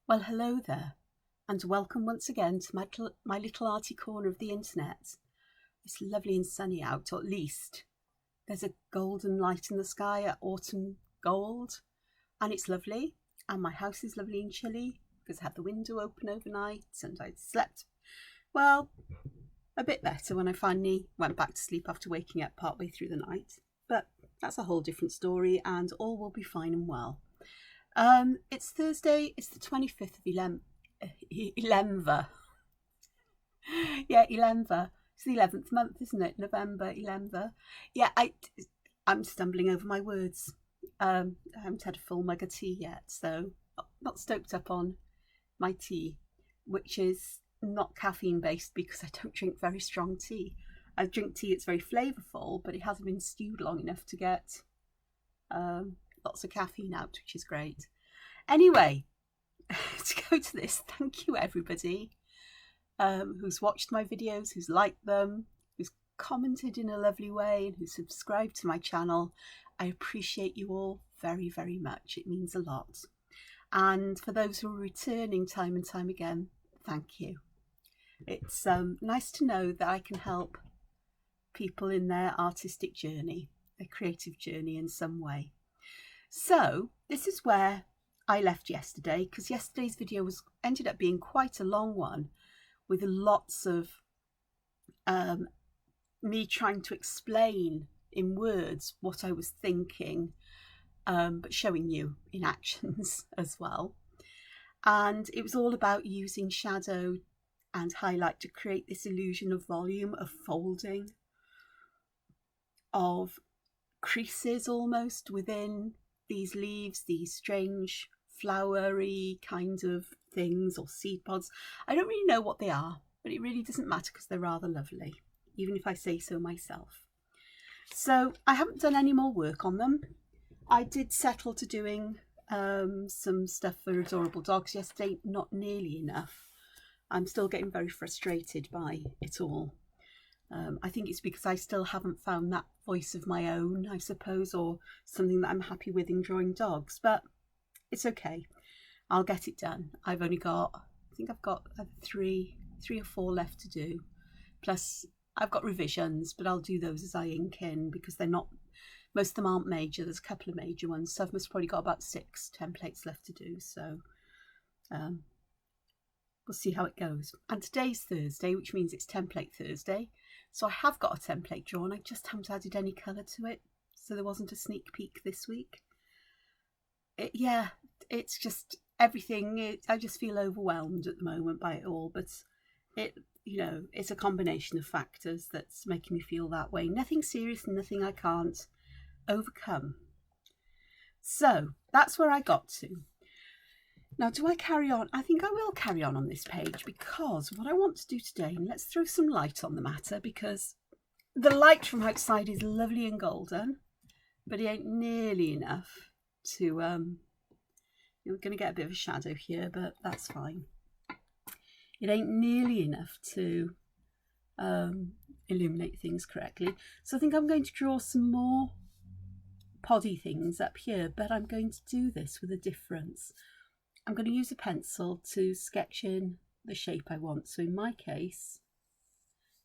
Well, hello there, and welcome once again to my little arty corner of the internet. It's lovely and sunny out, or at least there's a golden light in the sky at autumn gold, and it's lovely. And my house is lovely and chilly because I had the window open overnight and I slept, well, a bit better when I finally went back to sleep after waking up partway through the night. But that's a whole different story, and all will be fine and well. It's Thursday, it's the 25th of Elenver. Yeah, Elenver. It's the 11th month, isn't it? November, Elenver. Yeah, I'm stumbling over my words. I haven't had a full mug of tea yet, so not stoked up on my tea, which is not caffeine based because I don't drink very strong tea. I drink tea that's very flavourful, but it hasn't been stewed long enough to get lots of caffeine out, which is great. Anyway, to go to this, thank you everybody who's watched my videos, who's liked them, who's commented in a lovely way, and who's subscribed to my channel. I appreciate you all very, very much. It means a lot. And for those who are returning time and time again, thank you. It's nice to know that I can help people in their artistic journey, their creative journey in some way. So this is where I left yesterday, because yesterday's video ended up being quite a long one with lots of me trying to explain in words what I was thinking, but showing you in actions as well. And it was all about using shadow and highlight to create this illusion of volume, of folding, of creases almost within these leaves, these strange flowery kind of things, or seed pods. I don't really know what they are, but it really doesn't matter because they're rather lovely, even if I say so myself. So I haven't done any more work on them. I did settle to doing some stuff for adorable dogs yesterday, not nearly enough. I'm still getting very frustrated by it all. I think it's because I still haven't found that voice of my own, I suppose, or something that I'm happy with in drawing dogs, but it's okay. I'll get it done. I've only got, I think I've got three or four left to do. Plus I've got revisions, but I'll do those as I ink in because they're not, most of them aren't major. There's a couple of major ones. So I've most probably got about 6 templates left to do. So we'll see how it goes. And today's Thursday, which means it's Template Thursday. So I have got a template drawn. I just haven't added any colour to it. So there wasn't a sneak peek this week. Yeah, it's just everything. I just feel overwhelmed at the moment by it all. But it's a combination of factors that's making me feel that way. Nothing serious, nothing I can't overcome. So that's where I got to. Now, do I carry on? I think I will carry on this page, because what I want to do today, and let's throw some light on the matter, because the light from outside is lovely and golden, but it ain't nearly enough to, you're going to get a bit of a shadow here, but that's fine. It ain't nearly enough to illuminate things correctly. So I think I'm going to draw some more poddy things up here, but I'm going to do this with a difference. I'm going to use a pencil to sketch in the shape I want. So in my case,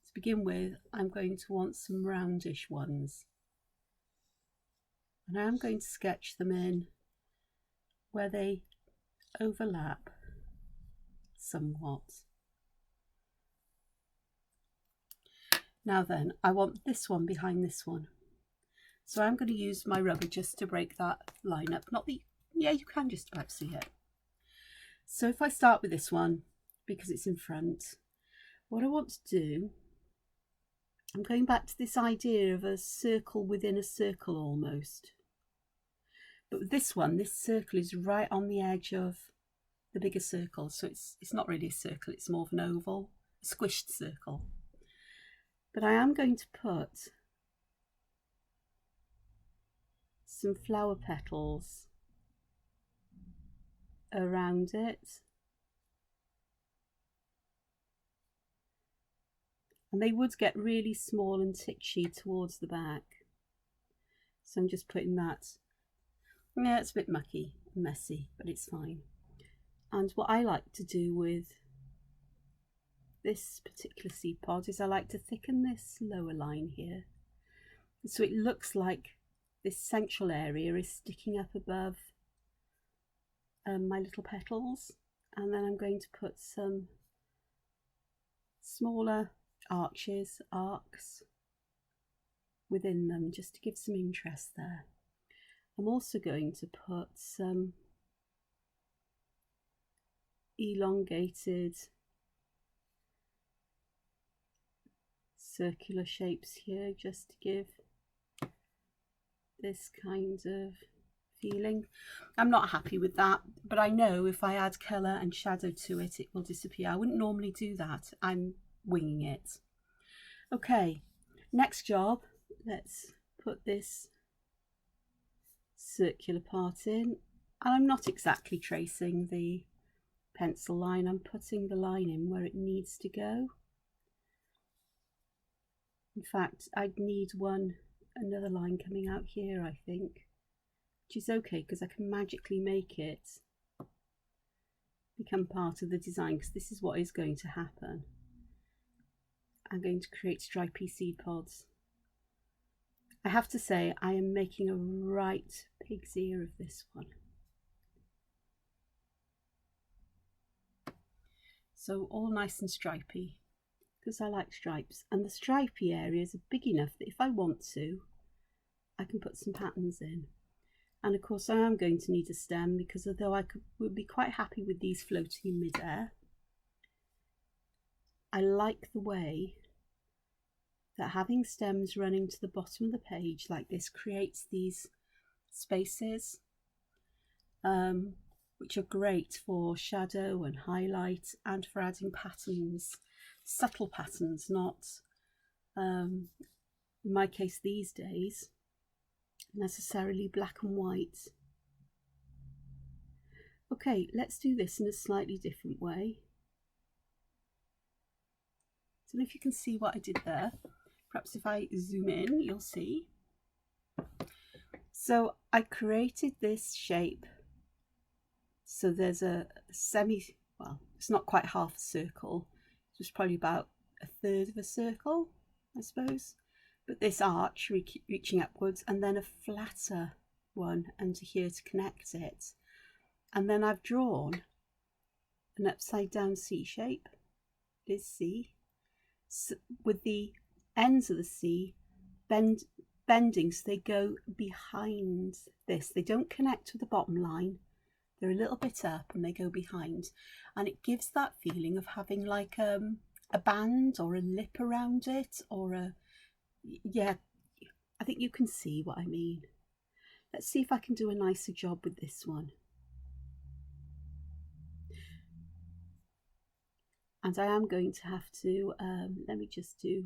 to begin with, I'm going to want some roundish ones. And I'm going to sketch them in where they overlap somewhat. Now then, I want this one behind this one. So I'm going to use my rubber just to break that line up. Yeah, you can just about see it. So if I start with this one, because it's in front, what I want to do, I'm going back to this idea of a circle within a circle almost. But with this one, this circle is right on the edge of the bigger circle. So it's not really a circle, it's more of an oval, a squished circle. But I am going to put some flower petals around it, and they would get really small and titchy towards the back, so I'm just putting that. Yeah, it's a bit mucky and messy, but it's fine. And what I like to do with this particular seed pod is I like to thicken this lower line here, so it looks like this central area is sticking up above my little petals. And then I'm going to put some smaller arcs within them, just to give some interest there. I'm also going to put some elongated circular shapes here, just to give this kind of feeling. I'm not happy with that, but I know if I add colour and shadow to it, it will disappear. I wouldn't normally do that. I'm winging it. Okay, next job, let's put this circular part in. And I'm not exactly tracing the pencil line, I'm putting the line in where it needs to go. In fact, I'd need another line coming out here, I think, which is okay because I can magically make it become part of the design, because this is what is going to happen. I'm going to create stripy seed pods. I have to say, I am making a right pig's ear of this one. So all nice and stripy, because I like stripes, and the stripy areas are big enough that if I want to, I can put some patterns in. And of course I am going to need a stem, because although I would be quite happy with these floating in midair, I like the way that having stems running to the bottom of the page like this creates these spaces, which are great for shadow and highlight, and for adding patterns, subtle patterns, not, in my case these days, necessarily black and white. Okay, let's do this in a slightly different way. I don't know if you can see what I did there. Perhaps if I zoom in, you'll see. So I created this shape. So there's a well, it's not quite half a circle. It's just probably about a third of a circle, I suppose. But this arch reaching upwards, and then a flatter one under here to connect it. And then I've drawn an upside down C shape, this C, with the ends of the C bending so they go behind this. They don't connect to the bottom line. They're a little bit up and they go behind. And it gives that feeling of having like a band or a lip around it, or a, yeah, I think you can see what I mean. Let's see if I can do a nicer job with this one. And I am going to have to, let me just do,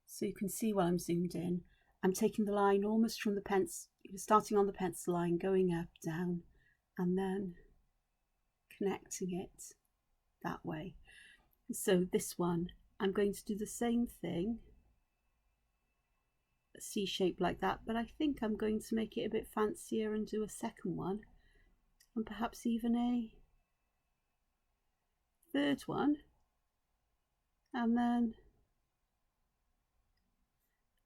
so you can see while I'm zoomed in, I'm taking the line almost from the pencil, starting on the pencil line, going up, down, and then connecting it that way. So this one, I'm going to do the same thing, a C shape like that, but I think I'm going to make it a bit fancier and do a second one, and perhaps even a third one, and then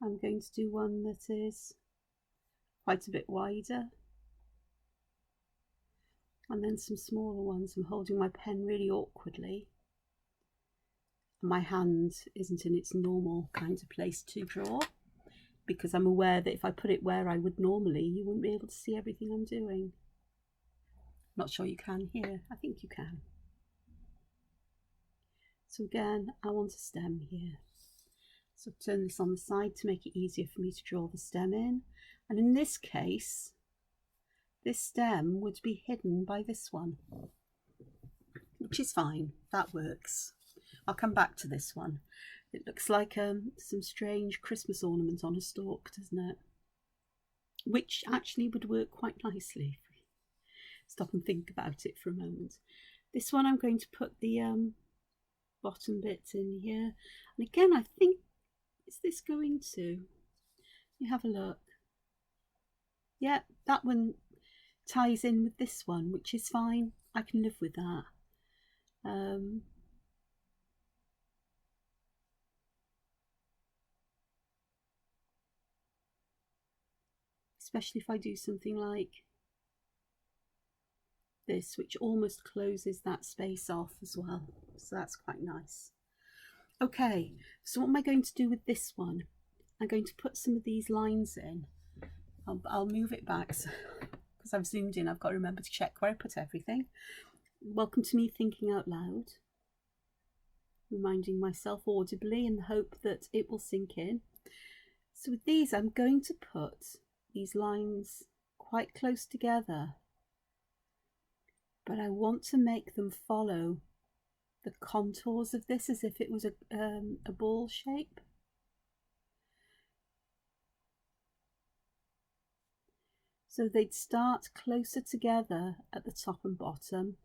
I'm going to do one that is quite a bit wider, and then some smaller ones. I'm holding my pen really awkwardly, and my hand isn't in its normal kind of place to draw, because I'm aware that if I put it where I would normally, you wouldn't be able to see everything I'm doing. Not sure you can here. I think you can. So again, I want a stem here. So turn this on the side to make it easier for me to draw the stem in. And in this case, this stem would be hidden by this one, which is fine. That works. I'll come back to this one. It looks like some strange Christmas ornament on a stalk, doesn't it? Which actually would work quite nicely. Stop and think about it for a moment. This one I'm going to put the bottom bits in here. And again, I think, is this going to? You have a look. Yeah, that one ties in with this one, which is fine. I can live with that. Especially if I do something like this, which almost closes that space off as well. So that's quite nice. Okay, so what am I going to do with this one? I'm going to put some of these lines in. I'll move it back because I've zoomed in. I've got to remember to check where I put everything. Welcome to me thinking out loud, reminding myself audibly in the hope that it will sink in. So with these, I'm going to put these lines quite close together, but I want to make them follow the contours of this as if it was a ball shape. So they'd start closer together at the top and bottom,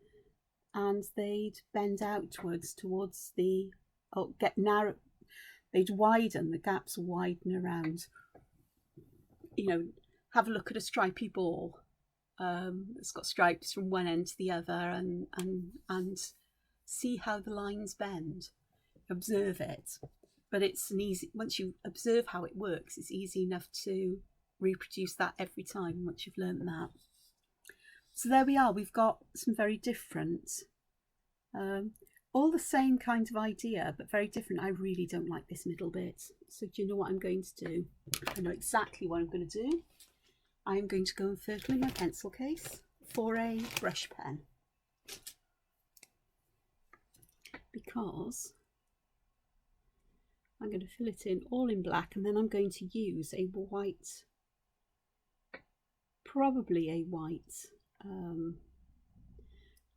and they'd bend outwards towards the, get narrow, they'd widen, the gaps widen around. You know, have a look at a stripy ball. It's got stripes from one end to the other, and see how the lines bend. Observe it. But it's an easy, once you observe how it works, it's easy enough to reproduce that every time once you've learned that. So there we are. We've got some very different, all the same kind of idea, but very different. I really don't like this middle bit. So do you know what I'm going to do? I know exactly what I'm going to do. I'm going to go and fill in my pencil case for a brush pen, because I'm going to fill it in all in black, and then I'm going to use a white, probably a white. I'm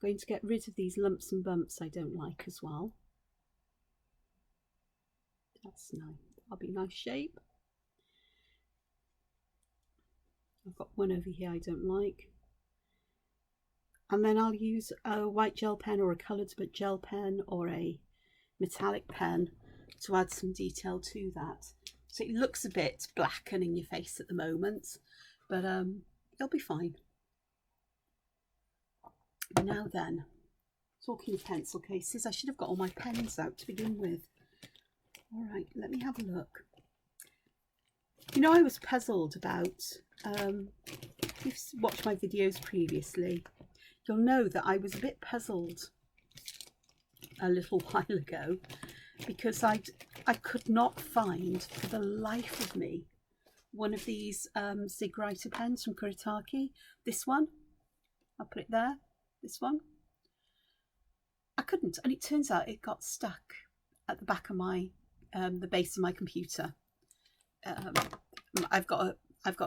going to get rid of these lumps and bumps I don't like as well. That's nice. That'll be a nice shape. I've got one over here I don't like. And then I'll use a white gel pen or a coloured gel pen or a metallic pen to add some detail to that. So it looks a bit black and in your face at the moment, but it'll be fine. Now then, talking of pencil cases, I should have got all my pens out to begin with. All right, let me have a look. You know, I was puzzled about, if you've watched my videos previously, you'll know that I was a bit puzzled a little while ago because I could not find for the life of me one of these Zig Writer pens from Kuretake. This one, I'll put it there, this one. I couldn't, and it turns out it got stuck at the back of my, the base of my computer. I've got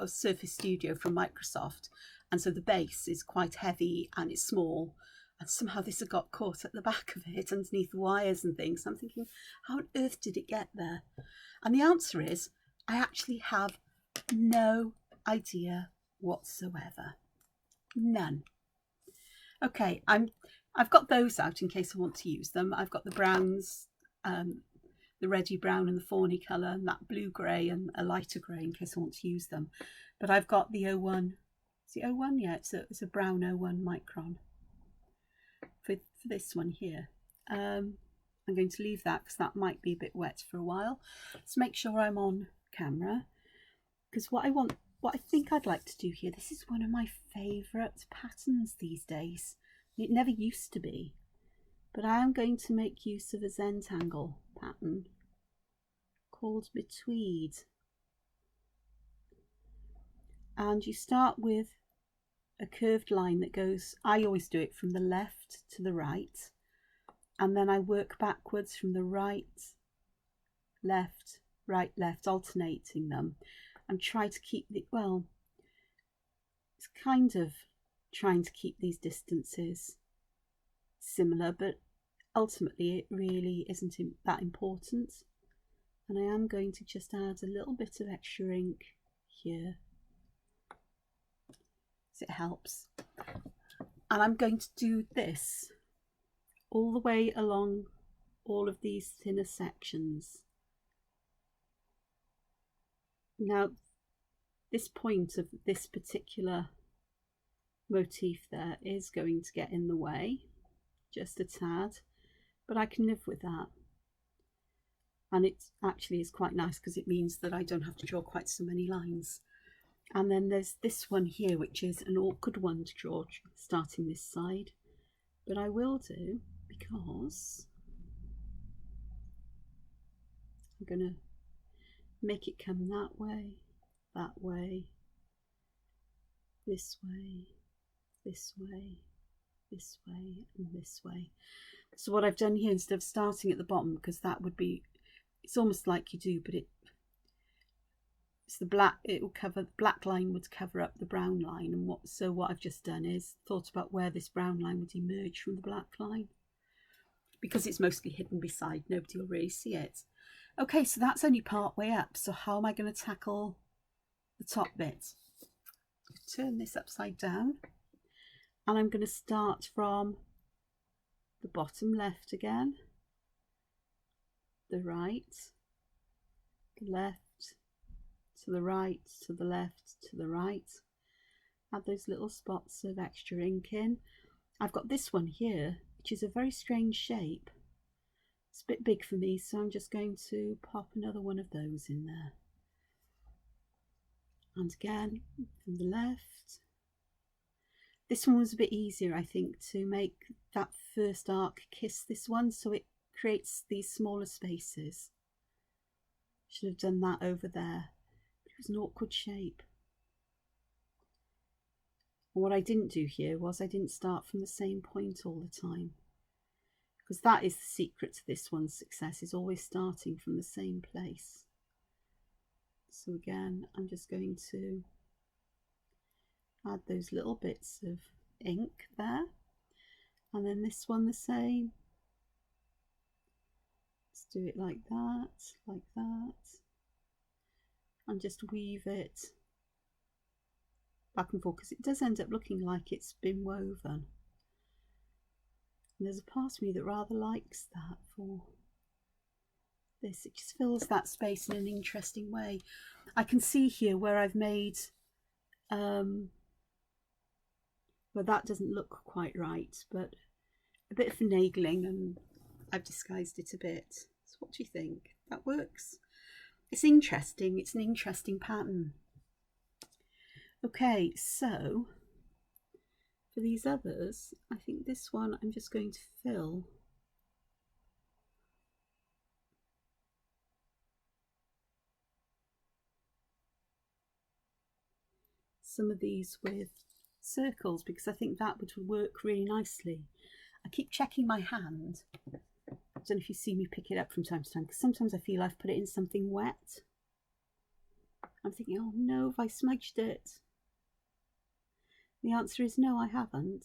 a Surface Studio from Microsoft, and so the base is quite heavy and it's small, and somehow this had got caught at the back of it underneath the wires and things. I'm thinking, how on earth did it get there? And the answer is, I actually have no idea whatsoever. None. Okay, I've got those out in case I want to use them. I've got the browns, the reddy brown and the fawny colour, and that blue grey and a lighter grey in case I want to use them. But I've got the 01, is it 01? Yeah, it's a brown 01 micron for this one here. I'm going to leave that because that might be a bit wet for a while. Let's make sure I'm on camera, because what I think I'd like to do here, this is one of my favourite patterns these days. It never used to be, but I am going to make use of a Zentangle pattern called Betweed. And you start with a curved line that goes, I always do it from the left to the right, and then I work backwards from the right, left, right, left, alternating them, and try to keep the, well, it's kind of trying to keep these distances similar, but ultimately it really isn't that important. And I am going to just add a little bit of extra ink here, so it helps. And I'm going to do this all the way along all of these thinner sections. Now, this point of this particular motif there is going to get in the way just a tad, but I can live with that. And it actually is quite nice because it means that I don't have to draw quite so many lines. And then there's this one here, which is an awkward one to draw starting this side, but I will do because I'm going to make it come that way, this way, this way, this way, and this way. So what I've done here, instead of starting at the bottom, because that would be, it's almost like you do, but it's the black, it will cover, the black line would cover up the brown line, and so what I've just done is thought about where this brown line would emerge from the black line. Because it's mostly hidden beside, nobody will really see it. Okay, so that's only part way up, so how am I going to tackle the top bit? Turn this upside down, and I'm going to start from the bottom left again, the right, the left, to the right, to the left, to the right. Add those little spots of extra ink in. I've got this one here, which is a very strange shape. It's a bit big for me, so I'm just going to pop another one of those in there. And again, from the left. This one was a bit easier, I think, to make that first arc kiss this one, so it creates these smaller spaces. Should have done that over there. It was an awkward shape. And what I didn't do here was I didn't start from the same point all the time, because that is the secret to this one's success, is always starting from the same place. So again, I'm just going to add those little bits of ink there, and then this one the same. Let's do it like that, and just weave it back and forth, because it does end up looking like it's been woven. And there's a part of me that rather likes that for this. It just fills that space in an interesting way. I can see here where I've made well, that doesn't look quite right, but a bit of finagling, and I've disguised it a bit. So what do you think? That works? It's interesting. It's an interesting pattern. Okay, so for these others, I think this one I'm just going to fill some of these with circles, because I think that would work really nicely. I keep checking my hand. I don't know if you see me pick it up from time to time, because sometimes I feel I've put it in something wet. I'm thinking, oh no, have I smudged it? The answer is no, I haven't,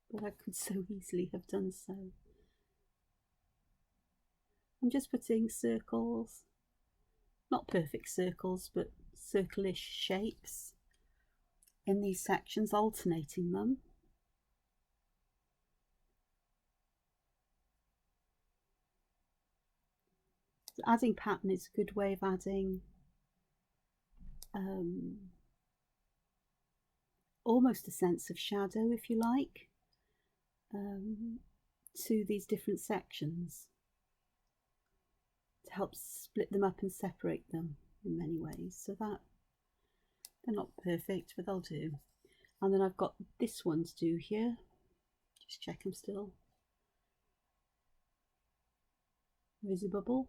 but I could so easily have done so. I'm just putting circles, not perfect circles, but circle-ish shapes in these sections, alternating them. So adding pattern is a good way of adding almost a sense of shadow, if you like, to these different sections, to help split them up and separate them in many ways. So that they're not perfect, but they'll do. And then I've got this one to do here. Just check I'm still visible.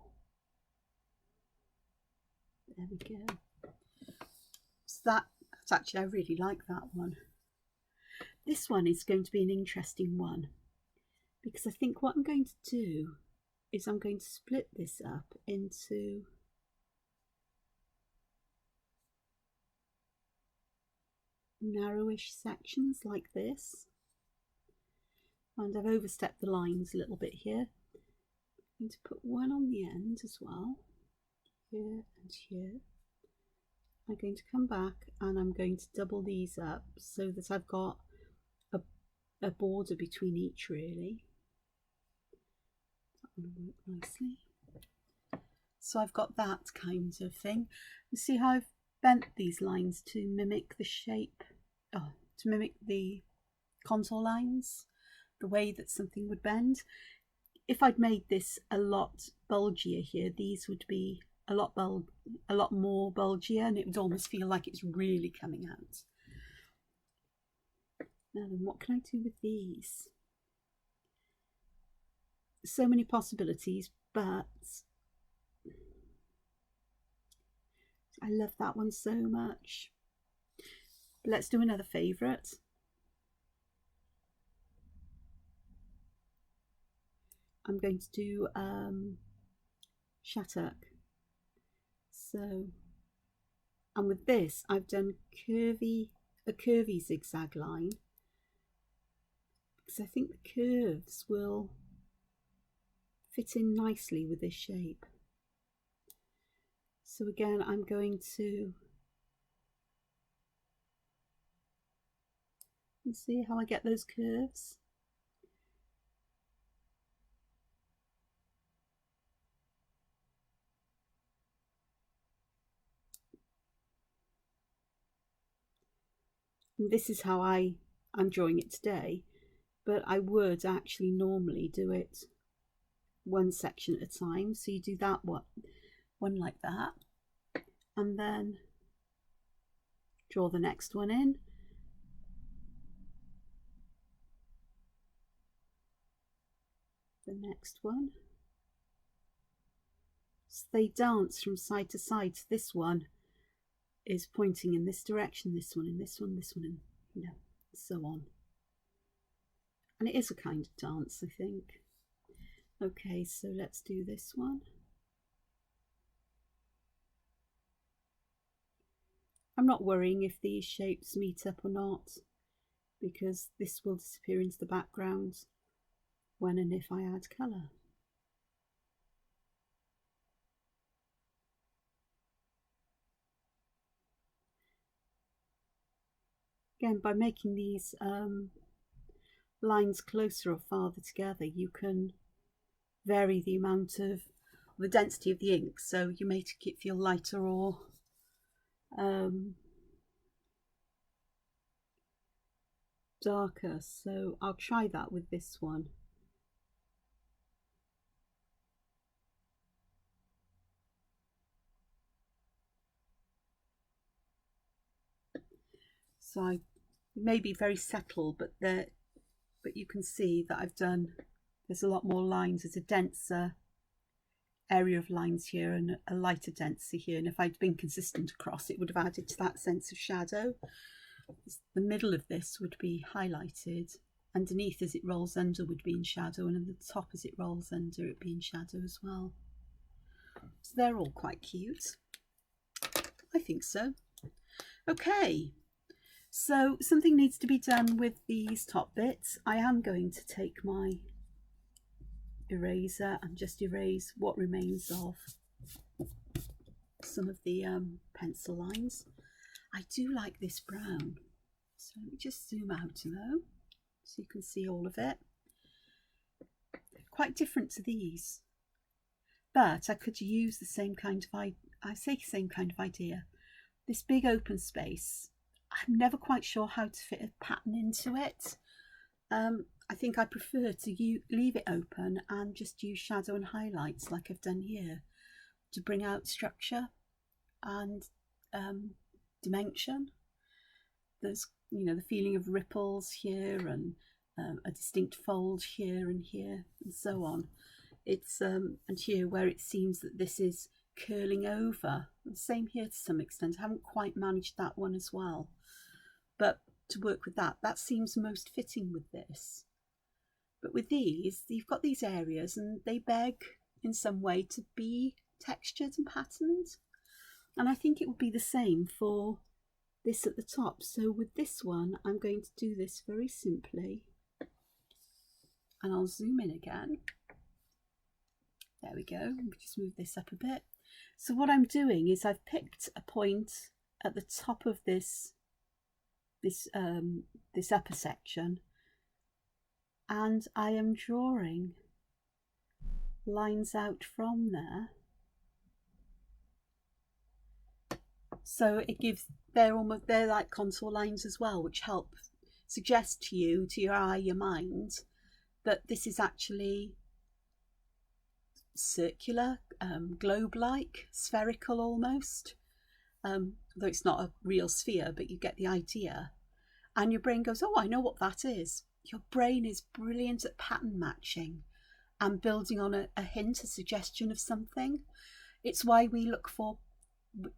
There we go. So that's actually, I really like that one. This one is going to be an interesting one, because I think what I'm going to do is I'm going to split this up into narrowish sections like this, and I've overstepped the lines a little bit here. I'm going to put one on the end as well, here and here. I'm going to come back and I'm going to double these up so that I've got a border between each, really. That will work nicely. So I've got that kind of thing. You see how I've bent these lines to mimic the shape, to mimic the contour lines, the way that something would bend. If I'd made this a lot bulgier here, these would be a lot more bulgier, and it would almost feel like it's really coming out. Now then, what can I do with these? So many possibilities, but I love that one so much. Let's do another favourite. I'm going to do Shattuck. So, and with this, I've done a curvy zigzag line, because I think the curves will fit in nicely with this shape. So again, I'm going to see how I get those curves. And this is how I'm drawing it today, but I would actually normally do it one section at a time. So you do that one like that, and then draw the next one in, the next one. So they dance from side to side. So this one is pointing in this direction, this one in this one, this one in, you know, so on. And it is a kind of dance, I think. Okay, so let's do this one. I'm not worrying if these shapes meet up or not, because this will disappear into the background when and if I add colour. Again, by making these lines closer or farther together, you can vary the amount of the density of the ink, so you make it feel lighter or darker. So I'll try that with this one. So I may be very subtle, but you can see that there's a lot more lines. There's a denser area of lines here and a lighter density here, and if I'd been consistent across, it would have added to that sense of shadow. The middle of this would be highlighted, underneath as it rolls under would be in shadow, and at the top as it rolls under it would be in shadow as well. So they're all quite cute. I think so. Okay, so something needs to be done with these top bits. I am going to take my eraser and just erase what remains of some of the pencil lines. I do like this brown, so let me just zoom out though so you can see all of it. Quite different to these, but I could use the same kind of idea. This big open space, I'm never quite sure how to fit a pattern into it. I think I prefer to leave it open and just use shadow and highlights like I've done here to bring out structure and dimension. There's, you know, the feeling of ripples here and a distinct fold here and so on. It's and here where it seems that this is curling over. The same here to some extent. I haven't quite managed that one as well, but to work with that seems most fitting with this. But with these, you've got these areas and they beg in some way to be textured and patterned, and I think it would be the same for this at the top. So with this one, I'm going to do this very simply, and I'll zoom in again. There we go. Let me just move this up a bit. So what I'm doing is I've picked a point at the top of this upper section, and I am drawing lines out from there. So it gives, they're like contour lines as well, which help suggest to you, to your eye, your mind, that this is actually circular, globe-like, spherical almost, though it's not a real sphere, but you get the idea. And your brain goes, oh, I know what that is. Your brain is brilliant at pattern matching and building on a hint, a suggestion of something. It's why we look for,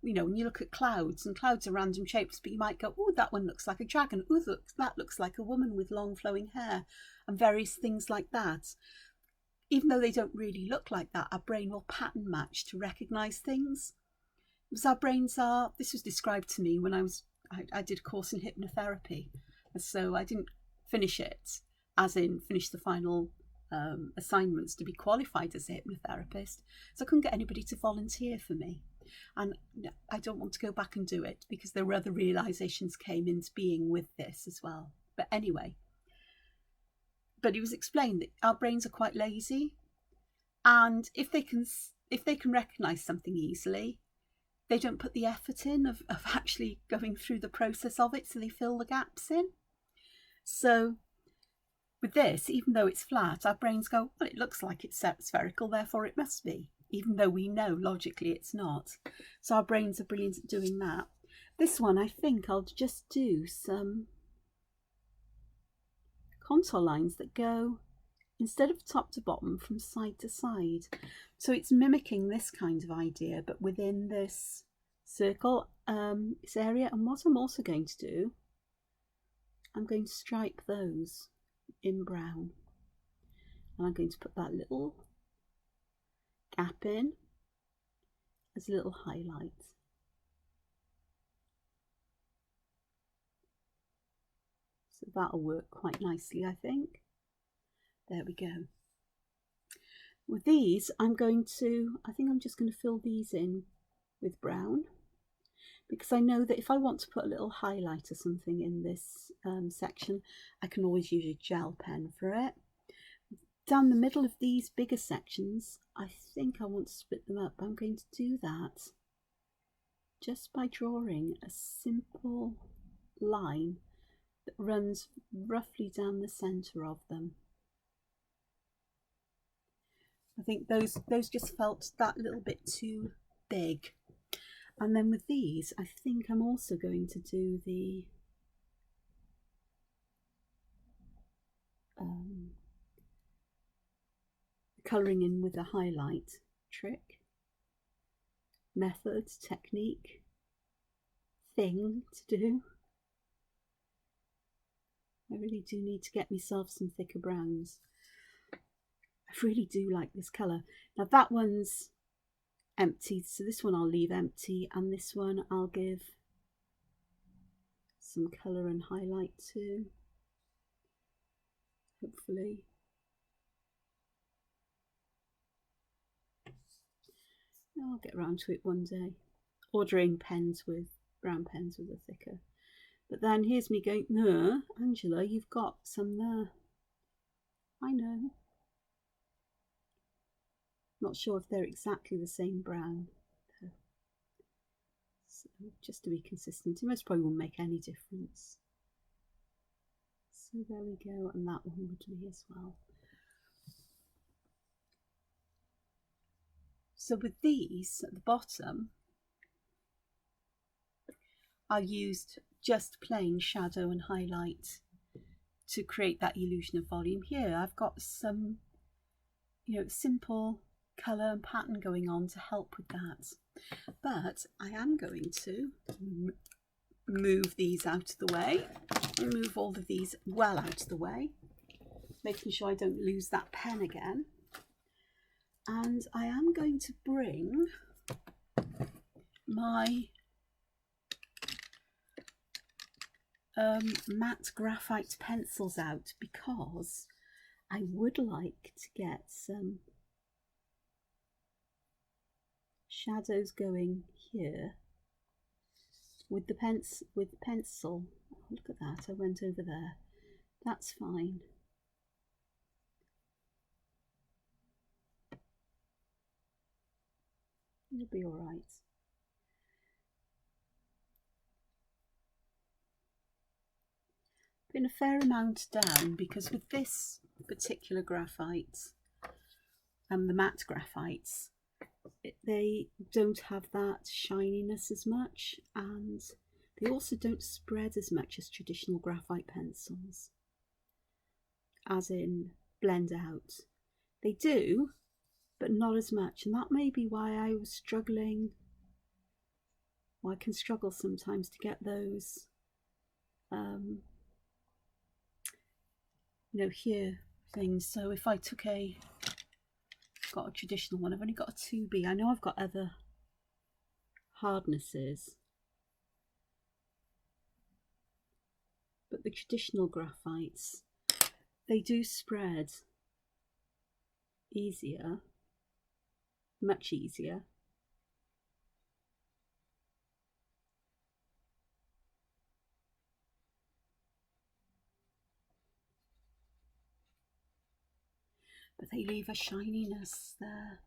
you know, when you look at clouds, and clouds are random shapes, but you might go, oh, that one looks like a dragon. Oh, that looks like a woman with long flowing hair, and various things like that. Even though they don't really look like that, our brain will pattern match to recognise things. Because our brains are, this was described to me when I did a course in hypnotherapy. So I didn't finish it, as in finish the final assignments to be qualified as a hypnotherapist. So I couldn't get anybody to volunteer for me. And I don't want to go back and do it because there were other realisations came into being with this as well. But anyway, but it was explained that our brains are quite lazy, and if they can recognise something easily, they don't put the effort in of actually going through the process of it, so they fill the gaps in. So with this, even though it's flat, our brains go, well, it looks like it's spherical, therefore it must be, even though we know logically it's not. So our brains are brilliant at doing that. This one, I think I'll just do some contour lines that go, instead of top to bottom, from side to side. So it's mimicking this kind of idea, but within this circle, this area. And what I'm also going to do, I'm going to stripe those in brown, and I'm going to put that little gap in as a little highlight. So that'll work quite nicely, I think. There we go. With these, I think I'm just going to fill these in with brown, because I know that if I want to put a little highlight or something in this section, I can always use a gel pen for it. Down the middle of these bigger sections, I think I want to split them up. I'm going to do that just by drawing a simple line that runs roughly down the centre of them. I think those just felt that little bit too big. And then with these, I think I'm also going to do the colouring in with a highlight trick, method, technique, thing to do. I really do need to get myself some thicker browns. I really do like this colour. Now that one's empty, so this one I'll leave empty, and this one I'll give some colour and highlight to, hopefully. I'll get around to it one day, ordering pens with brown pens with a thicker. But then here's me going, no, Angela, you've got some there. I know. Not sure if they're exactly the same brown. So just to be consistent, it most probably won't make any difference. So there we go, and that one would be as well. So with these at the bottom, I used just plain shadow and highlight to create that illusion of volume. Here I've got some, simple colour and pattern going on to help with that. But I am going to move these out of the way, move all of these well out of the way, making sure I don't lose that pen again. And I am going to bring my matte graphite pencils out, because I would like to get some shadows going here with the pencil. Oh, look at that, I went over there. That's fine. It'll be all right. been a fair amount down, because with this particular graphite and the matte graphites, they don't have that shininess as much, and they also don't spread as much as traditional graphite pencils, as in blend out. They do, but not as much, and that may be why I was struggling. Well, I can struggle sometimes to get those you know, here things. So if I took got a traditional one, I've only got a 2B. I know I've got other hardnesses, but the traditional graphites, they do spread easier, much easier. But they leave a shininess there.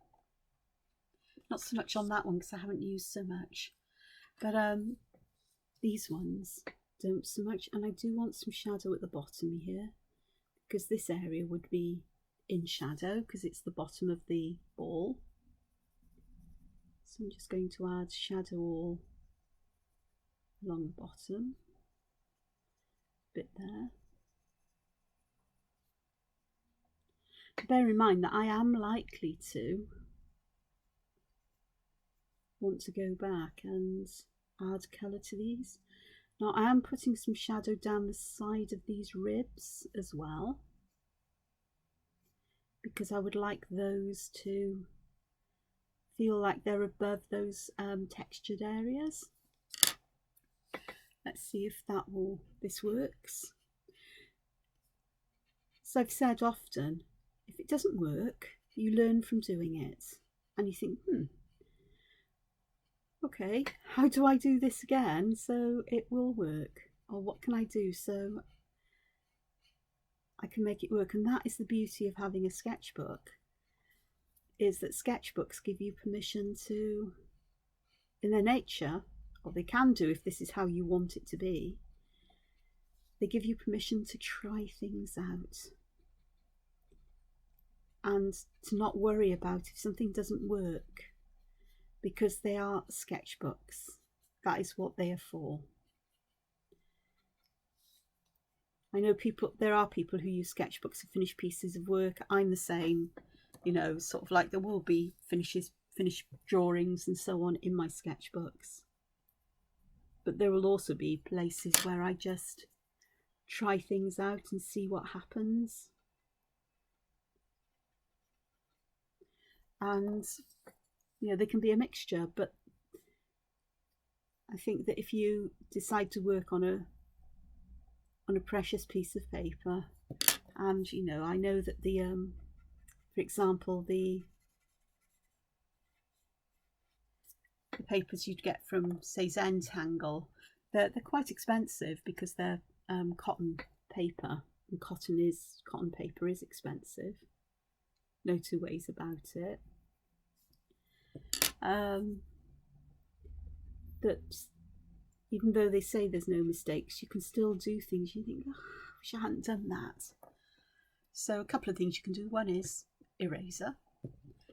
Not so much on that one because I haven't used so much. But these ones don't so much. And I do want some shadow at the bottom here, because this area would be in shadow because it's the bottom of the ball. So I'm just going to add shadow all along the bottom. Bit there. Bear in mind that I am likely to want to go back and add colour to these. Now I am putting some shadow down the side of these ribs as well, because I would like those to feel like they're above those textured areas. Let's see if this works. So I've said often, if it doesn't work, you learn from doing it, and you think, okay, how do I do this again so it will work? Or what can I do so I can make it work? And that is the beauty of having a sketchbook, is that sketchbooks give you permission to, in their nature, or they can do if this is how you want it to be, they give you permission to try things out and to not worry about if something doesn't work, because they are sketchbooks. That is what they are for. I know there are people who use sketchbooks to finish pieces of work. I'm the same, you know, sort of like there will be finished drawings and so on in my sketchbooks. But there will also be places where I just try things out and see what happens. And, you know, they can be a mixture, but I think that if you decide to work on a precious piece of paper, and, you know, I know that the, for example, the papers you'd get from, say, Zentangle, they're quite expensive because they're cotton paper, and cotton paper is expensive. No two ways about it. That even though they say there's no mistakes, you can still do things you think, oh, I wish I hadn't done that. So a couple of things you can do. One is eraser,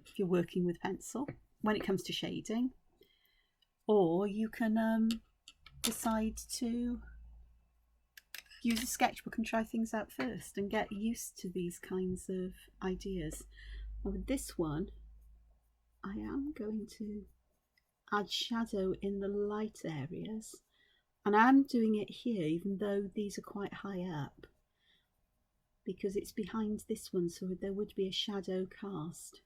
if you're working with pencil, when it comes to shading. Or you can decide to use a sketchbook and try things out first and get used to these kinds of ideas. Now with this one, I am going to add shadow in the light areas, and I'm doing it here even though these are quite high up, because it's behind this one, so there would be a shadow cast.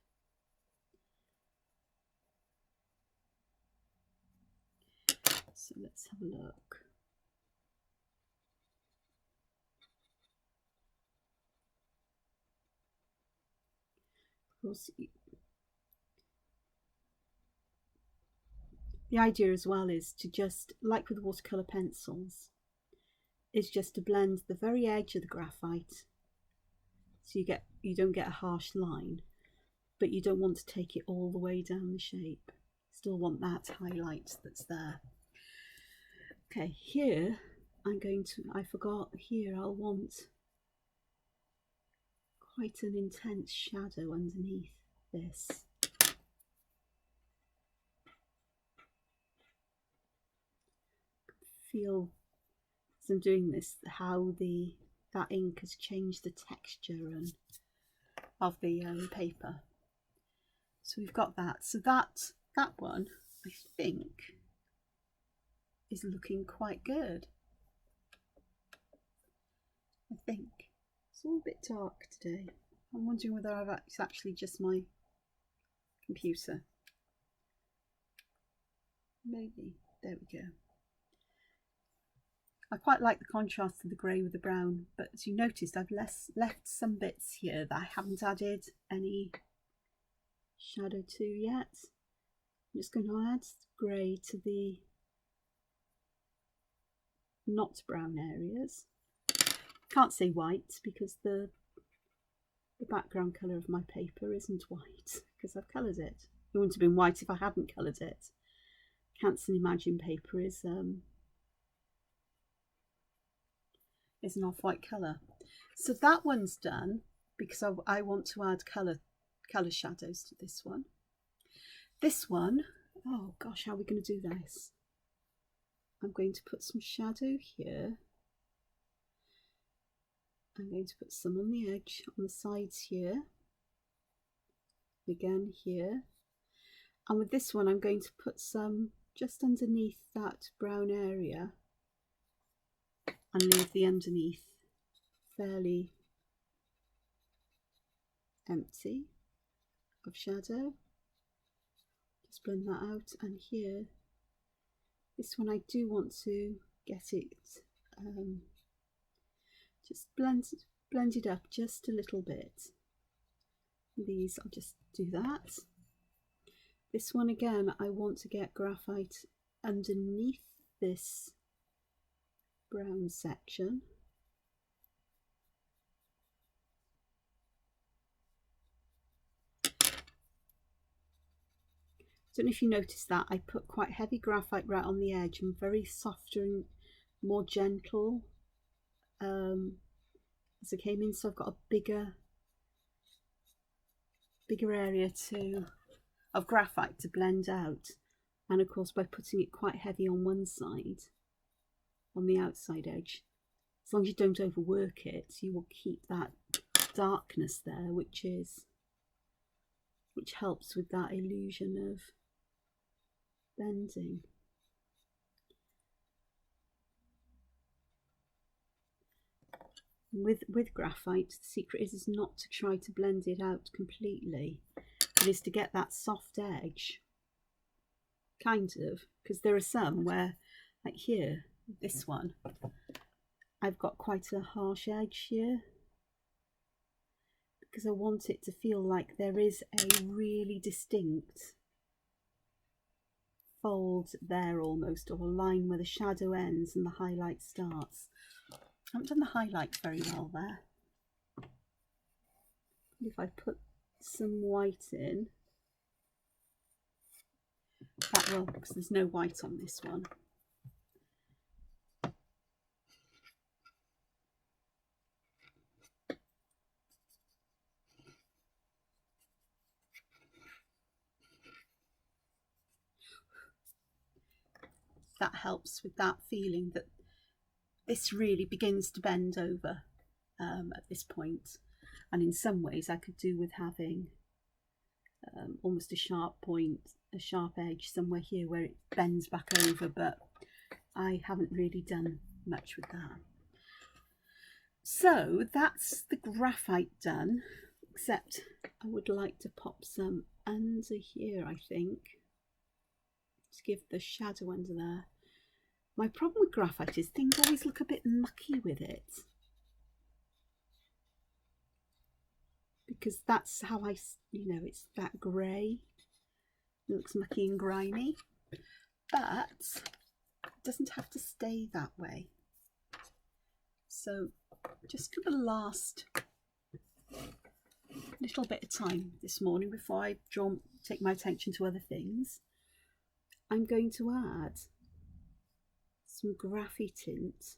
So let's have a look. Of course, the idea as well is to just, like with watercolour pencils, is just to blend the very edge of the graphite, so you don't get a harsh line, but you don't want to take it all the way down the shape. Still want that highlight that's there. Okay, here I forgot here, I'll want quite an intense shadow underneath this. Feel as I'm doing this how that ink has changed the texture of the paper. So we've got that. So that one I think is looking quite good. I think it's all a bit dark today. I'm wondering whether it's actually just my computer. Maybe. There we go. I quite like the contrast of the grey with the brown, but as you noticed, I've left some bits here that I haven't added any shadow to yet. I'm just going to add grey to the not brown areas. Can't say white because the background colour of my paper isn't white because I've coloured it. It wouldn't have been white if I hadn't coloured it. Canson Imagine paper is an off-white colour. So that one's done because I want to add colour shadows to this one. This one, oh gosh, how are we going to do this? I'm going to put some shadow here. I'm going to put some on the edge, on the sides here. Again here. And with this one, I'm going to put some just underneath that brown area and leave the underneath fairly empty of shadow. Just blend that out. And here, this one I do want to get it just blend it up just a little bit. These, I'll just do that. This one again, I want to get graphite underneath this brown section. Don't know if you noticed that I put quite heavy graphite right on the edge and very softer and more gentle as I came in, so I've got a bigger area of graphite to blend out. And of course, by putting it quite heavy on one side, on the outside edge, as long as you don't overwork it, you will keep that darkness there, which helps with that illusion of blending. With graphite, the secret is not to try to blend it out completely. It is to get that soft edge, kind of, because there are some where, like here, this one, I've got quite a harsh edge here, because I want it to feel like there is a really distinct fold there almost, or a line where the shadow ends and the highlight starts. I haven't done the highlights very well there. If I put some white in, that will, because there's no white on this one. That helps with that feeling that this really begins to bend over at this point. And in some ways I could do with having almost a sharp point, a sharp edge somewhere here where it bends back over, but I haven't really done much with that. So that's the graphite done, except I would like to pop some under here, I think, to give the shadow under there. My problem with graphite is things always look a bit mucky with it, because that's how it's that grey. It looks mucky and grimy, but it doesn't have to stay that way. So just for the last little bit of time this morning before I take my attention to other things, I'm going to add some graphy tint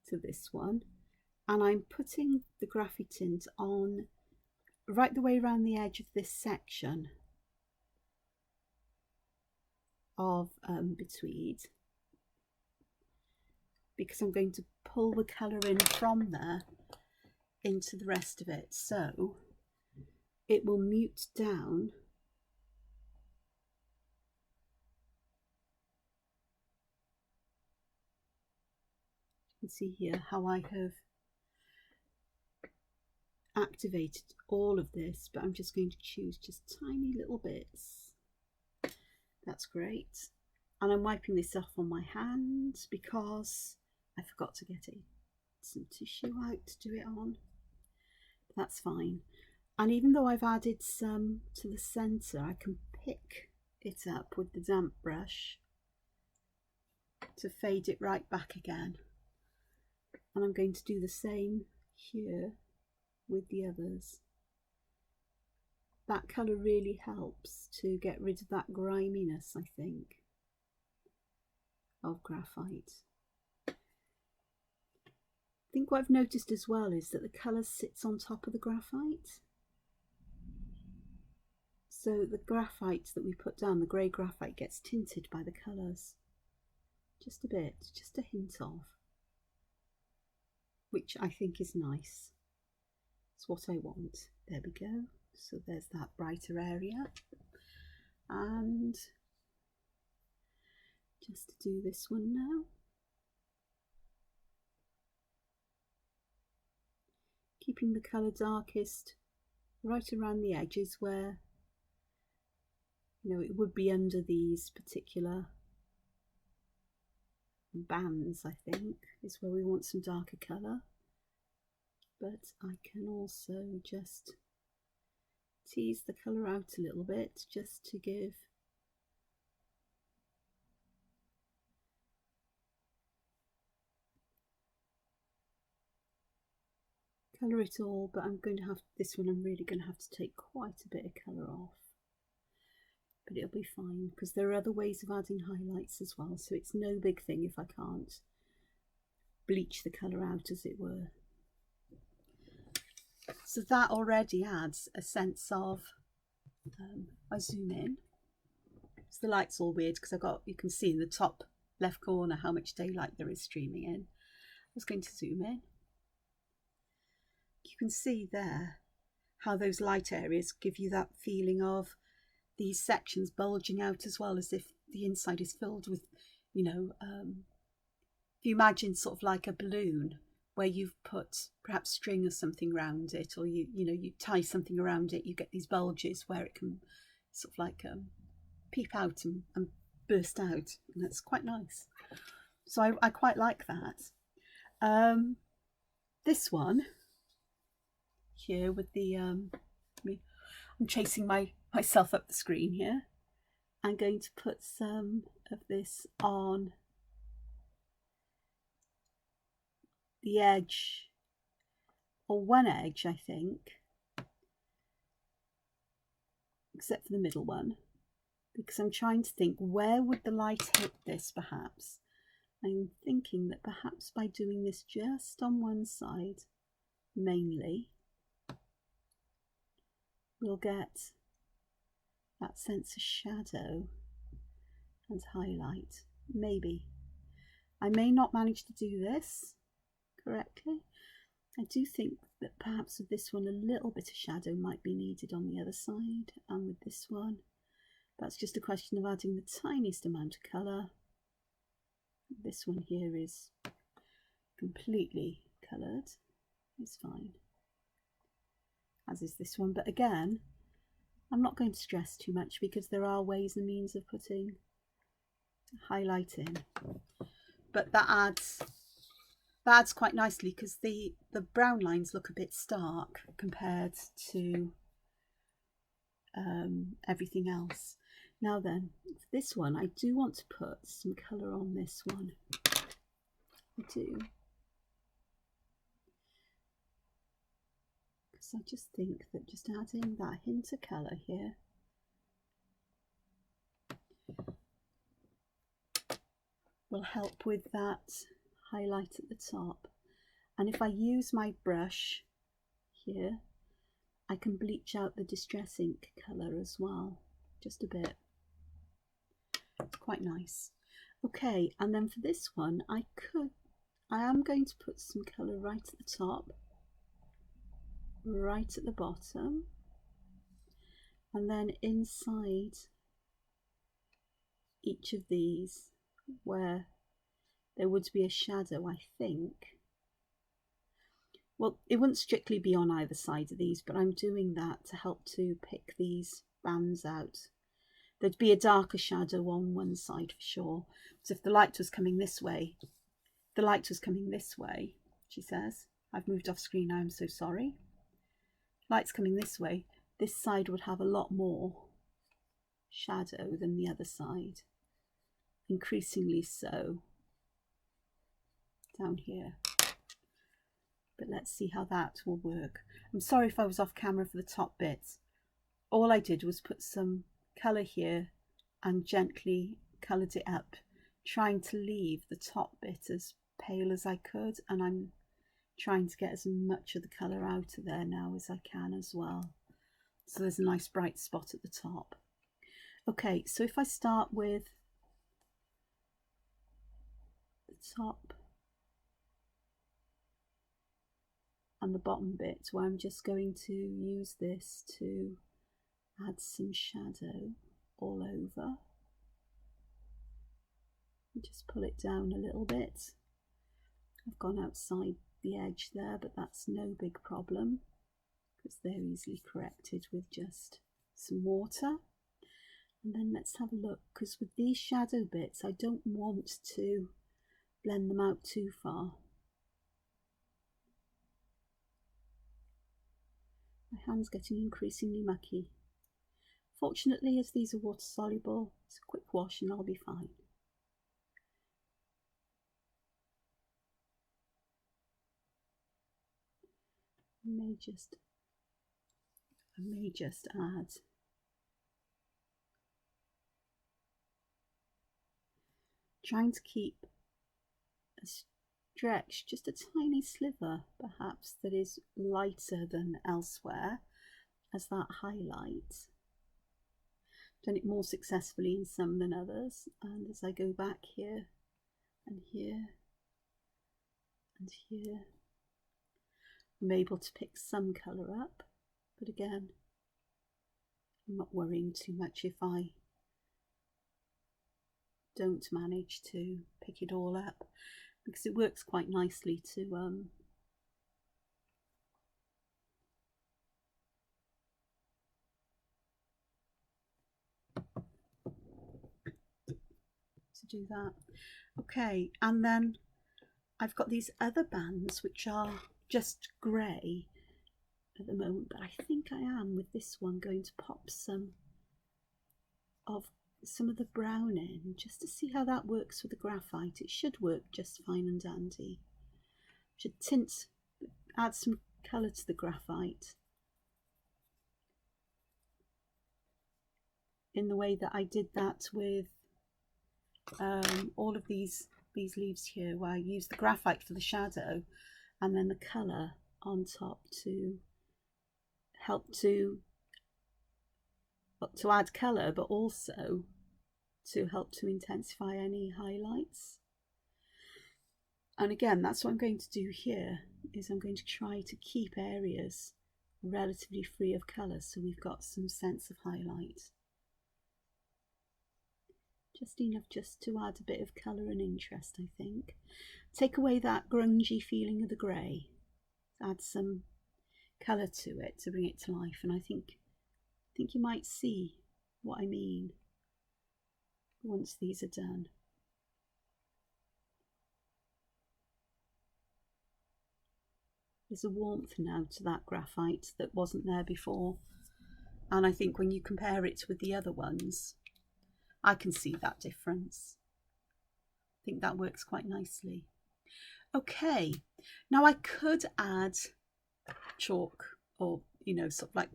to this one, and I'm putting the graphite tint on right the way around the edge of this section of Betweed, because I'm going to pull the colour in from there into the rest of it, so it will mute down you can see here how I have activated all of this, but I'm just going to choose just tiny little bits. That's great. And I'm wiping this off on my hands because I forgot to get some tissue out to do it on. That's fine. And even though I've added some to the centre, I can pick it up with the damp brush to fade it right back again. And I'm going to do the same here with the others. That colour really helps to get rid of that griminess, I think, of graphite. I think what I've noticed as well is that the colour sits on top of the graphite. So the graphite that we put down, the grey graphite, gets tinted by the colours. Just a bit, just a hint of. Which I think is nice. It's what I want. There we go. So there's that brighter area. And just to do this one now. Keeping the colour darkest right around the edges where, you know, it would be under these particular bands, I think, is where we want some darker colour. But I can also just tease the colour out a little bit just to give colour it all, but I'm going to have this one, I'm really going to have to take quite a bit of colour off, but it'll be fine because there are other ways of adding highlights as well, so it's no big thing if I can't bleach the colour out, as it were. So that already adds a sense of I zoom in, so the light's all weird because you can see in the top left corner how much daylight there is streaming in. I was going to zoom in. You can see there how those light areas give you that feeling of these sections bulging out as well, as if the inside is filled with, you know, if you imagine sort of like a balloon where you've put perhaps string or something around it, or you tie something around it, you get these bulges where it can sort of like peep out and burst out, and that's quite nice. So I quite like that. This one here with the I'm chasing myself up the screen here. I'm going to put some of this on the edge, or one edge, I think, except for the middle one, because I'm trying to think, where would the light hit this perhaps? I'm thinking that perhaps by doing this just on one side mainly, we'll get that sense of shadow and highlight. Maybe. I may not manage to do this correctly. I do think that perhaps with this one a little bit of shadow might be needed on the other side, and with this one that's just a question of adding the tiniest amount of colour. This one here is completely coloured, it's fine, as is this one, but again I'm not going to stress too much because there are ways and means of putting highlight in, but that adds quite nicely because the brown lines look a bit stark compared to everything else. Now then, this one, I do want to put some colour on this one. I do. Because I just think that just adding that hint of colour here will help with that highlight at the top. And if I use my brush here, I can bleach out the Distress ink colour as well, just a bit. It's quite nice. Okay, and then for this one, I am going to put some colour right at the top, right at the bottom, and then inside each of these where there would be a shadow, I think. Well, it wouldn't strictly be on either side of these, but I'm doing that to help to pick these bands out. There'd be a darker shadow on one side for sure. So if the light was coming this way, she says. I've moved off screen now, I'm so sorry. Light's coming this way, this side would have a lot more shadow than the other side. Increasingly so down here. But let's see how that will work. I'm sorry if I was off camera for the top bits. All I did was put some colour here and gently coloured it up, trying to leave the top bit as pale as I could, and I'm trying to get as much of the colour out of there now as I can as well. So there's a nice bright spot at the top. Okay, so if I start with the top and the bottom bit, where I'm just going to use this to add some shadow all over. And just pull it down a little bit. I've gone outside the edge there, but that's no big problem because they're easily corrected with just some water. And then let's have a look, because with these shadow bits I don't want to blend them out too far. My hand's getting increasingly mucky. Fortunately, as these are water soluble, it's a quick wash and I'll be fine. I may just add trying to keep a stretch, just a tiny sliver perhaps, that is lighter than elsewhere as that highlight. Done it more successfully in some than others, and as I go back here and here and here, I'm able to pick some colour up, but again, I'm not worrying too much if I don't manage to pick it all up, because it works quite nicely to do that. Okay, and then I've got these other bands which are just grey at the moment, but I think I am with this one going to pop some of the brown in just to see how that works with the graphite. It should work just fine and dandy. Should add some colour to the graphite in the way that I did that with all of these leaves here, where I used the graphite for the shadow and then the colour on top to help to add colour, but also to help to intensify any highlights. And again, that's what I'm going to do here, is I'm going to try to keep areas relatively free of colour so we've got some sense of highlight. Just enough just to add a bit of colour and interest, I think. Take away that grungy feeling of the grey, add some colour to it to bring it to life, and I think you might see what I mean once these are done. There's a warmth now to that graphite that wasn't there before, and I think when you compare it with the other ones, I can see that difference. I think that works quite nicely. Okay, now I could add chalk, or sort of like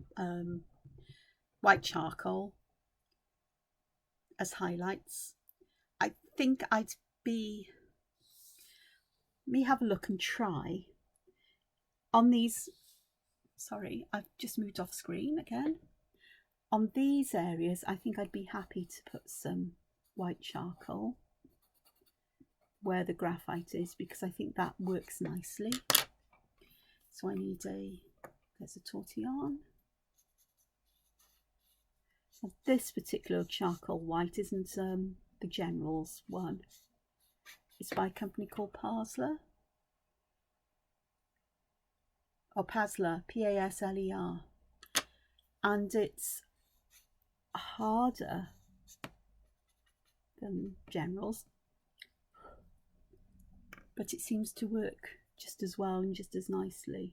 white charcoal as highlights. I think I'd have a look and try On these, sorry, I've just moved off screen again. On these areas, I think I'd be happy to put some white charcoal where the graphite is, because I think that works nicely. So I need there's a tortillon. So this particular charcoal white isn't the General's one. It's by a company called Pasler. Or Pasler, P-A-S-L-E-R. And it's harder than General's, but it seems to work just as well and just as nicely.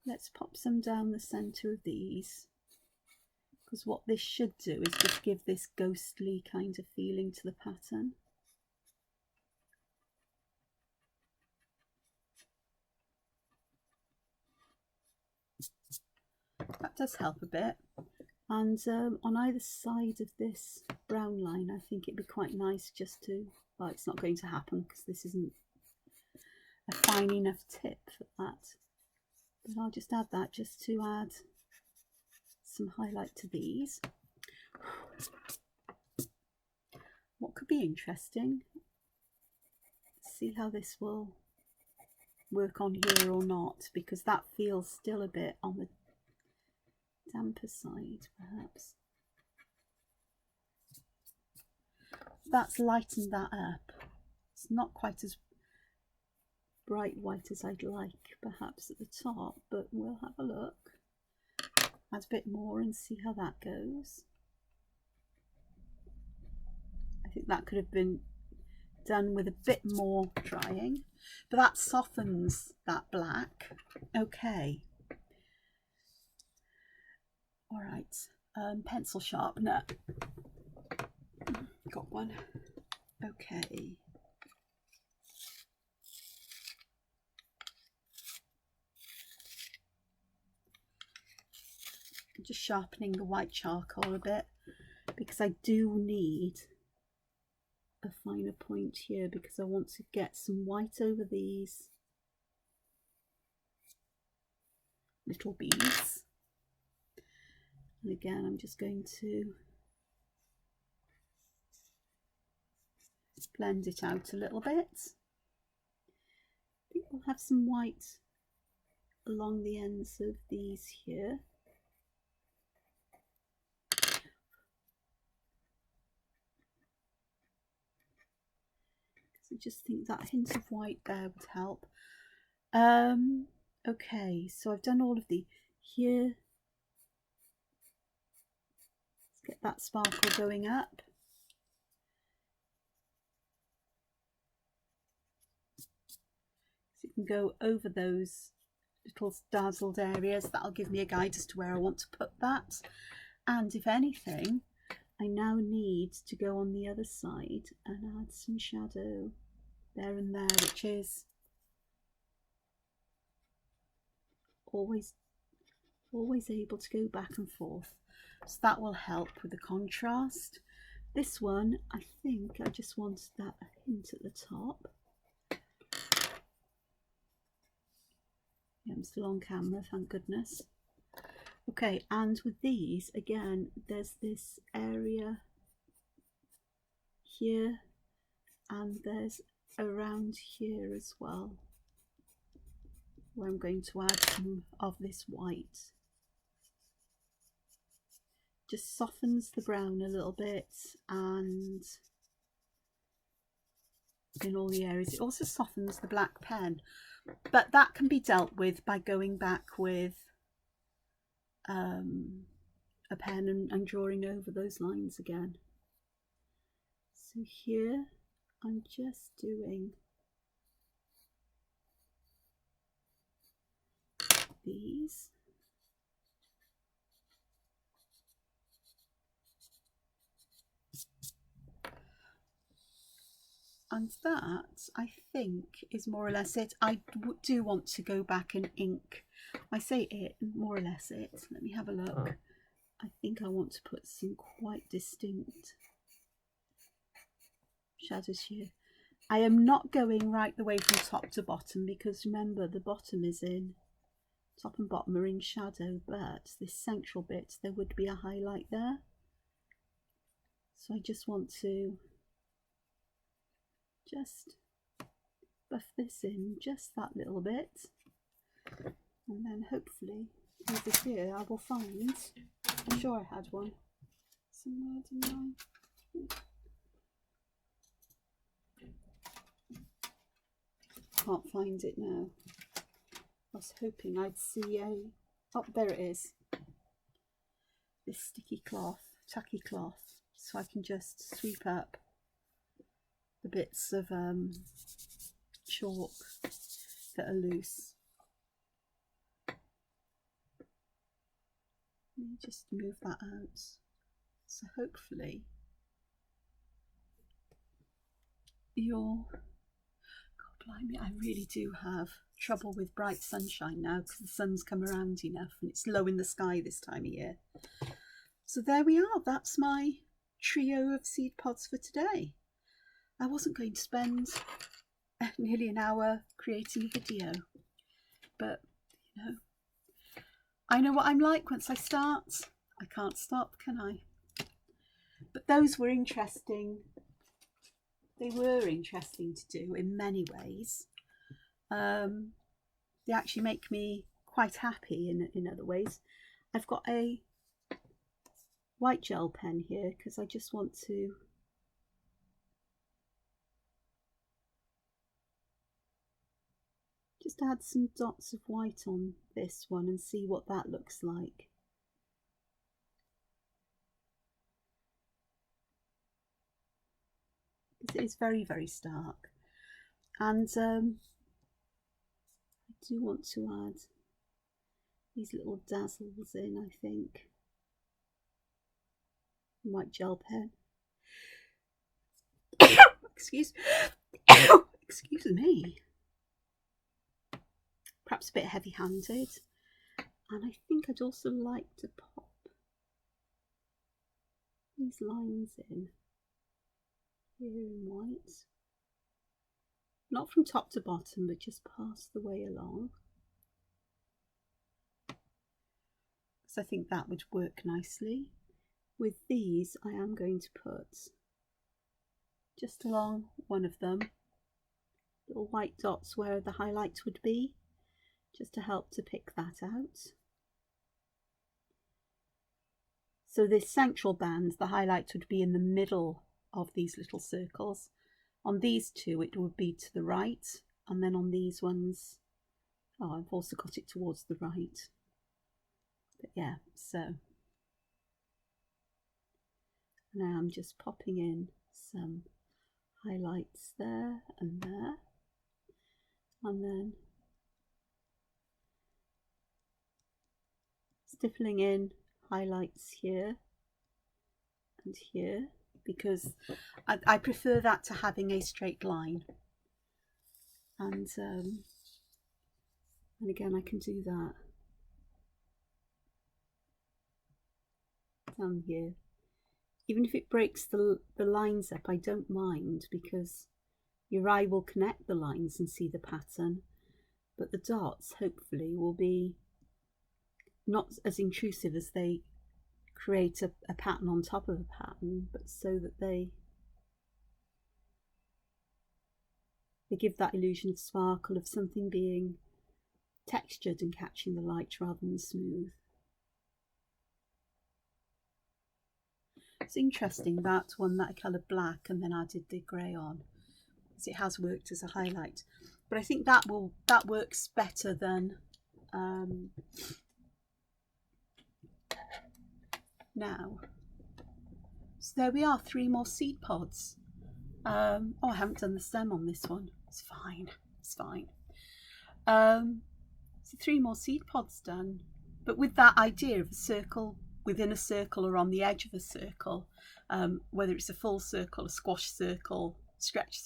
Let's pop some down the centre of these, because what this should do is just give this ghostly kind of feeling to the pattern. That does help a bit. And on either side of this brown line, I think it'd be quite nice just to, well, it's not going to happen because this isn't a fine enough tip for that. But I'll just add that just to add some highlight to these. What could be interesting, see how this will work on here or not, because that feels still a bit on the damper side, perhaps. That's lightened that up. It's not quite as bright white as I'd like, perhaps at the top, but we'll have a look. Add a bit more and see how that goes. I think that could have been done with a bit more drying, but that softens that black. Okay. All right, pencil sharpener. Got one. Okay. I'm just sharpening the white charcoal a bit, because I do need a finer point here, because I want to get some white over these little beads. And again, I'm just going to blend it out a little bit. I think we'll have some white along the ends of these here. I just think that hint of white there would help. Okay, so I've done all of the here. Let's get that sparkle going up. So you can go over those little dazzled areas. That'll give me a guide as to where I want to put that. And if anything, I now need to go on the other side and add some shadow there and there, which is always able to go back and forth. So that will help with the contrast. This one, I think I just want that hint at the top. Yeah, I'm still on camera, thank goodness. Okay, and with these, again, there's this area here, and there's around here as well, where I'm going to add some of this white. Just softens the brown a little bit, and in all the areas. It also softens the black pen, but that can be dealt with by going back with a pen and drawing over those lines again. So here I'm just doing these. And that, I think, is more or less it. I do want to go back and ink. I say it, more or less it. Let me have a look. I think I want to put some quite distinct shadows here. I am not going right the way from top to bottom, because remember the bottom is in, top and bottom are in shadow, but this central bit there would be a highlight there. So I just want to just buff this in just that little bit, and then hopefully over here I will find, I'm sure I had one somewhere, didn't I? Can't find it now. I was hoping I'd see a, oh there it is, this sticky cloth, tacky cloth, so I can just sweep up the bits of chalk that are loose. Let me just move that out. So hopefully you'll, God blimey, I really do have trouble with bright sunshine now because the sun's come around enough and it's low in the sky this time of year. So there we are, that's my trio of seed pods for today. I wasn't going to spend nearly an hour creating a video, but you know, I know what I'm like once I start. I can't stop, can I? But those were interesting. They were interesting to do in many ways. They actually make me quite happy in other ways. I've got a white gel pen here because I just want to just add some dots of white on this one and see what that looks like. It is very, very stark, and I do want to add these little dazzles in, I think. White gel pen. Excuse me. Perhaps a bit heavy-handed, and I think I'd also like to pop these lines in here in white, not from top to bottom but just past the way along, because I think that would work nicely. With these I am going to put just along one of them little white dots where the highlight would be, just to help to pick that out. So this central band, the highlight would be in the middle of these little circles. On these two it would be to the right, and then on these ones, oh, I've also got it towards the right. But yeah, so now I'm just popping in some highlights there and there, and then stippling in highlights here and here, because I prefer that to having a straight line, and again I can do that down here. Even if it breaks the lines up, I don't mind, because your eye will connect the lines and see the pattern, but the dots hopefully will be not as intrusive as they create a pattern on top of a pattern, but so that they give that illusion of sparkle, of something being textured and catching the light rather than smooth. It's interesting, that one that I coloured black and then added the grey on, because it has worked as a highlight, but I think that works better than now. So there we are, 3 more seed pods. Oh, I haven't done the stem on this one. It's fine, it's fine. So 3 more seed pods done, but with that idea of a circle within a circle or on the edge of a circle, whether it's a full circle, a squash circle, stretch,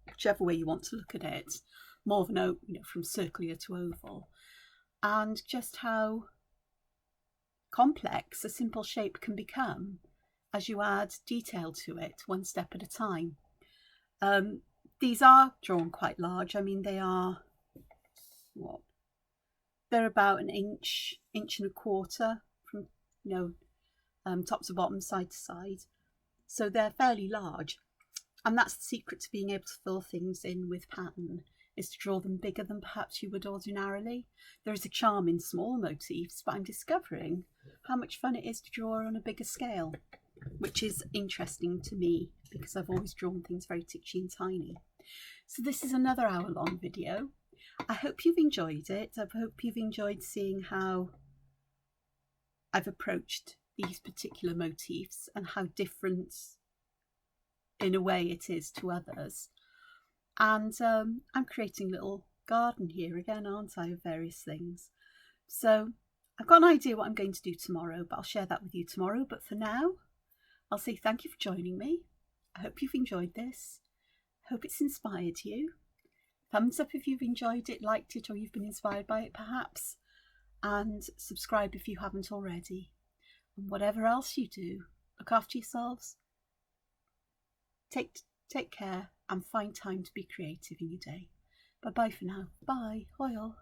whichever way you want to look at it, more of an, you know, from circular to oval, and just how complex a simple shape can become as you add detail to it, one step at a time. these are drawn quite large. I mean, they are, what? They're about an inch and a quarter from, top to bottom, side to side. So they're fairly large. And that's the secret to being able to fill things in with pattern, is to draw them bigger than perhaps you would ordinarily. There is a charm in small motifs, but I'm discovering how much fun it is to draw on a bigger scale, which is interesting to me because I've always drawn things very titchy and tiny. So this is another hour-long video. I hope you've enjoyed it. I hope you've enjoyed seeing how I've approached these particular motifs and how different in a way it is to others. And I'm creating a little garden here again, aren't I, of various things. So I've got an idea what I'm going to do tomorrow, but I'll share that with you tomorrow. But for now, I'll say thank you for joining me. I hope you've enjoyed this. I hope it's inspired you. Thumbs up if you've enjoyed it, liked it, or you've been inspired by it perhaps. And subscribe if you haven't already. And whatever else you do, look after yourselves. Take care and find time to be creative in your day. Bye bye for now. Bye. Hoyle.